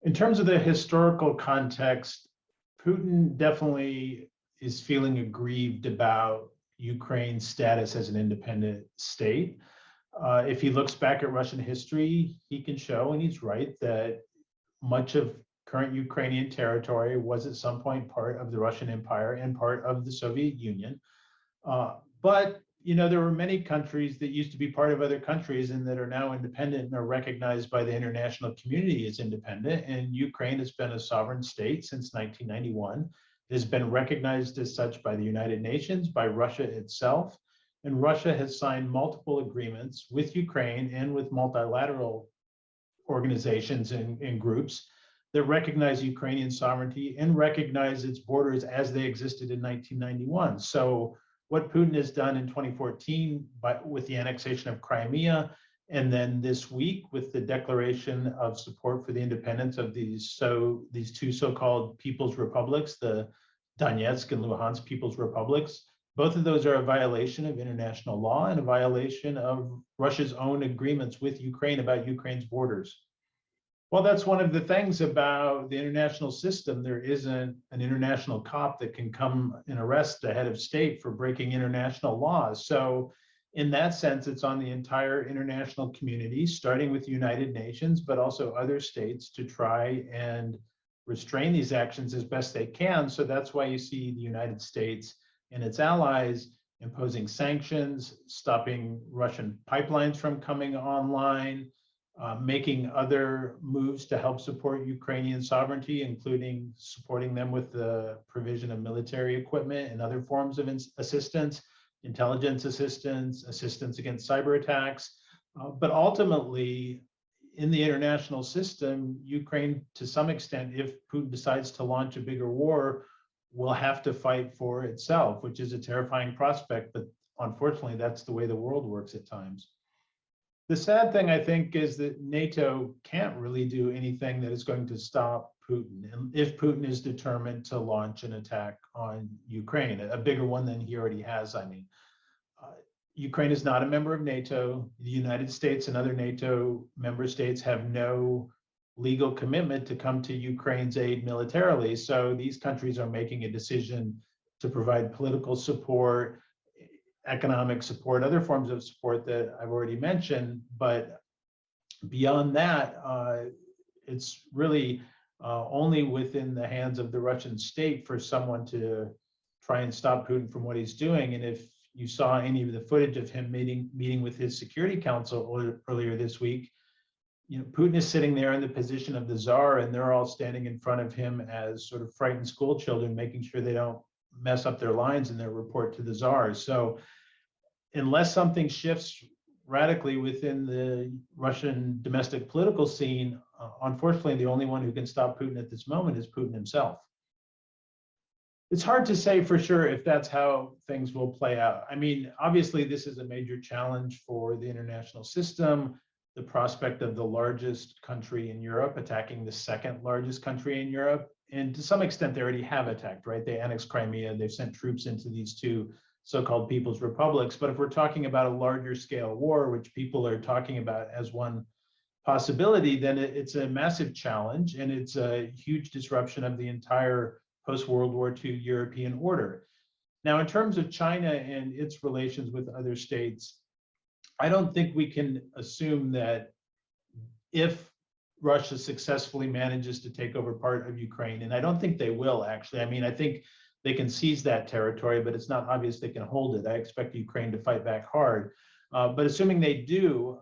In terms of the historical context, Putin definitely is feeling aggrieved about Ukraine's status as an independent state. If he looks back at Russian history, he can show, and he's right, that much of current Ukrainian territory was at some point part of the Russian Empire and part of the Soviet Union. But there were many countries that used to be part of other countries and that are now independent and are recognized by the international community as independent. And Ukraine has been a sovereign state since 1991. It has been recognized as such by the United Nations, by Russia itself. And Russia has signed multiple agreements with Ukraine and with multilateral organizations and groups that recognize Ukrainian sovereignty and recognize its borders as they existed in 1991. So what Putin has done in 2014 with the annexation of Crimea, and then this week with the declaration of support for the independence of these two so-called people's republics, the Donetsk and Luhansk People's Republics, both of those are a violation of international law and a violation of Russia's own agreements with Ukraine about Ukraine's borders. Well, that's one of the things about the international system. There isn't an international cop that can come and arrest the head of state for breaking international laws. So in that sense, it's on the entire international community, starting with the United Nations, but also other states, to try and restrain these actions as best they can. So that's why you see the United States and its allies imposing sanctions, stopping Russian pipelines from coming online, making other moves to help support Ukrainian sovereignty, including supporting them with the provision of military equipment and other forms of assistance, intelligence assistance, assistance against cyber attacks. But ultimately, in the international system, Ukraine, to some extent, if Putin decides to launch a bigger war, will have to fight for itself, which is a terrifying prospect. But unfortunately, that's the way the world works at times. The sad thing, I think, is that NATO can't really do anything that is going to stop Putin. And if Putin is determined to launch an attack on Ukraine, a bigger one than he already has, I mean. Ukraine is not a member of NATO. The United States and other NATO member states have no legal commitment to come to Ukraine's aid militarily. So these countries are making a decision to provide political support, economic support, other forms of support that I've already mentioned. But beyond that, it's really only within the hands of the Russian state for someone to try and stop Putin from what he's doing. And if you saw any of the footage of him meeting with his Security Council earlier this week, Putin is sitting there in the position of the czar, and they're all standing in front of him as sort of frightened school children, making sure they don't mess up their lines in their report to the czar. So unless something shifts radically within the Russian domestic political scene, unfortunately, the only one who can stop Putin at this moment is Putin himself. It's hard to say for sure if that's how things will play out. I mean, obviously, this is a major challenge for the international system. The prospect of the largest country in Europe attacking the second largest country in Europe. And to some extent, they already have attacked, right? They annexed Crimea, they've sent troops into these two so-called people's republics. But if we're talking about a larger scale war, which people are talking about as one possibility, then it's a massive challenge, and it's a huge disruption of the entire post-World War II European order. Now, in terms of China and its relations with other states, I don't think we can assume that if Russia successfully manages to take over part of Ukraine, and I don't think they will, actually. I mean, I think they can seize that territory, but it's not obvious they can hold it. I expect Ukraine to fight back hard. But assuming they do,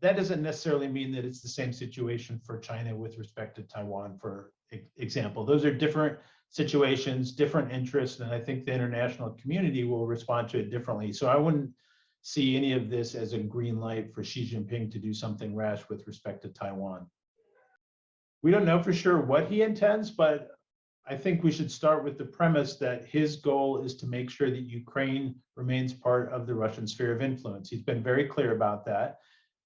that doesn't necessarily mean that it's the same situation for China with respect to Taiwan, for example. Those are different situations, different interests, and I think the international community will respond to it differently. So I wouldn't see any of this as a green light for Xi Jinping to do something rash with respect to Taiwan. We don't know for sure what he intends, but I think we should start with the premise that his goal is to make sure that Ukraine remains part of the Russian sphere of influence. He's been very clear about that.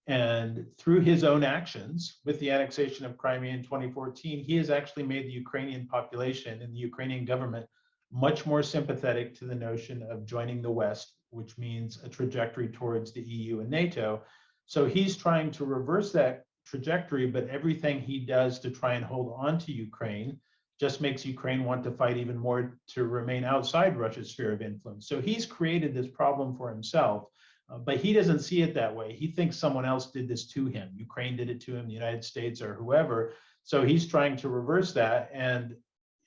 And through his own actions, with the annexation of Crimea in 2014, he has actually made the Ukrainian population and the Ukrainian government much more sympathetic to the notion of joining the West, which means a trajectory towards the EU and NATO. So he's trying to reverse that trajectory, but everything he does to try and hold on to Ukraine just makes Ukraine want to fight even more to remain outside Russia's sphere of influence. So he's created this problem for himself, but he doesn't see it that way. He thinks someone else did this to him. Ukraine did it to him, the United States or whoever. So he's trying to reverse that. And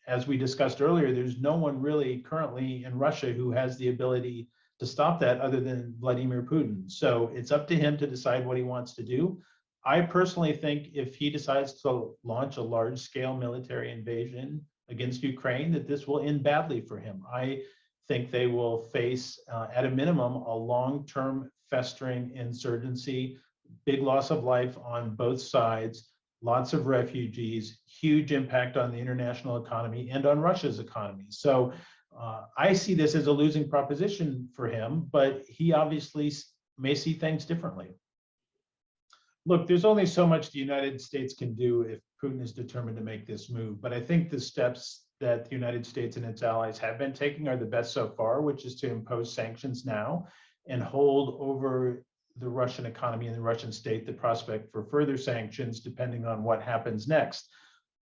as we discussed earlier, there's no one really currently in Russia who has the ability to stop that other than Vladimir Putin. So it's up to him to decide what he wants to do. I personally think if he decides to launch a large-scale military invasion against Ukraine, that this will end badly for him. I think they will face, at a minimum, a long-term festering insurgency, big loss of life on both sides, lots of refugees, huge impact on the international economy and on Russia's economy. So I see this as a losing proposition for him, but he obviously may see things differently. Look, there's only so much the United States can do if Putin is determined to make this move. But I think the steps that the United States and its allies have been taking are the best so far, which is to impose sanctions now and hold over the Russian economy and the Russian state the prospect for further sanctions depending on what happens next.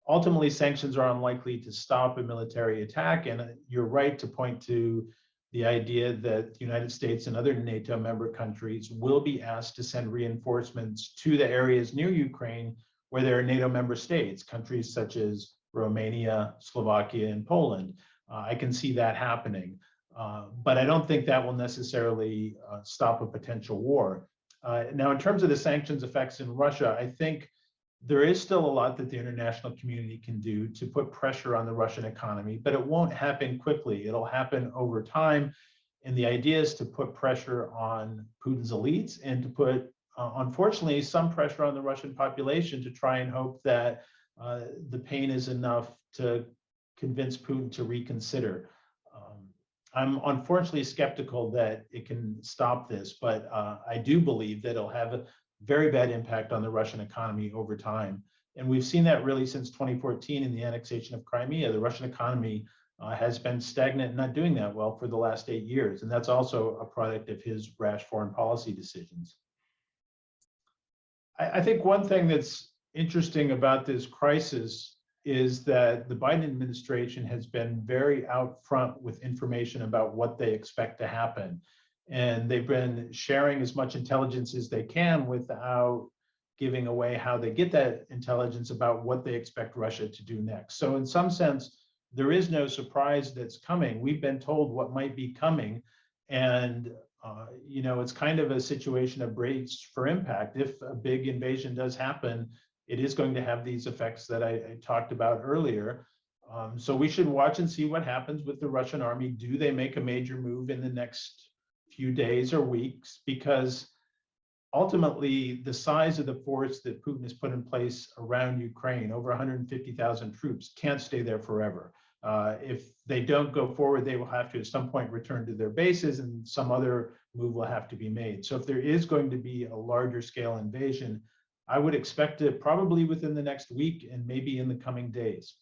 Ultimately, sanctions are unlikely to stop a military attack. And you're right to point to the idea that the United States and other NATO member countries will be asked to send reinforcements to the areas near Ukraine where there are NATO member states, countries such as Romania, Slovakia, and Poland. I can see that happening, but I don't think that will necessarily stop a potential war. Now, in terms of the sanctions effects in Russia, I think there is still a lot that the international community can do to put pressure on the Russian economy, but it won't happen quickly. It'll happen over time. And the idea is to put pressure on Putin's elites and to put, unfortunately, some pressure on the Russian population to try and hope that the pain is enough to convince Putin to reconsider. I'm unfortunately skeptical that it can stop this, but I do believe that it'll have a very bad impact on the Russian economy over time. And we've seen that really since 2014 in the annexation of Crimea. The Russian economy has been stagnant and not doing that well for the last 8 years. And that's also a product of his rash foreign policy decisions. I think one thing that's interesting about this crisis is that the Biden administration has been very out front with information about what they expect to happen. And they've been sharing as much intelligence as they can without giving away how they get that intelligence about what they expect Russia to do next. So in some sense, there is no surprise that's coming. We've been told what might be coming. And it's kind of a situation of brace for impact. If a big invasion does happen, it is going to have these effects that I talked about earlier. So we should watch and see what happens with the Russian army. Do they make a major move in the next few days or weeks? Because ultimately, the size of the force that Putin has put in place around Ukraine, over 150,000 troops, can't stay there forever. If they don't go forward, they will have to at some point return to their bases and some other move will have to be made. So if there is going to be a larger scale invasion, I would expect it probably within the next week and maybe in the coming days.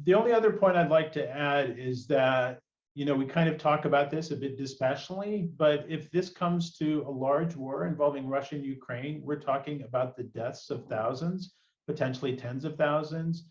The only other point I'd like to add is that, we kind of talk about this a bit dispassionately, but if this comes to a large war involving Russia and Ukraine, we're talking about the deaths of thousands, potentially tens of thousands,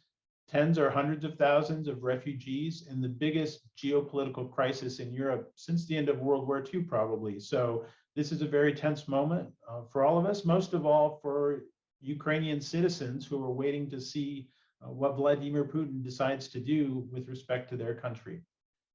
tens or hundreds of thousands of refugees, and the biggest geopolitical crisis in Europe since the end of World War II, probably. So this is a very tense moment for all of us, most of all for Ukrainian citizens who are waiting to see what Vladimir Putin decides to do with respect to their country.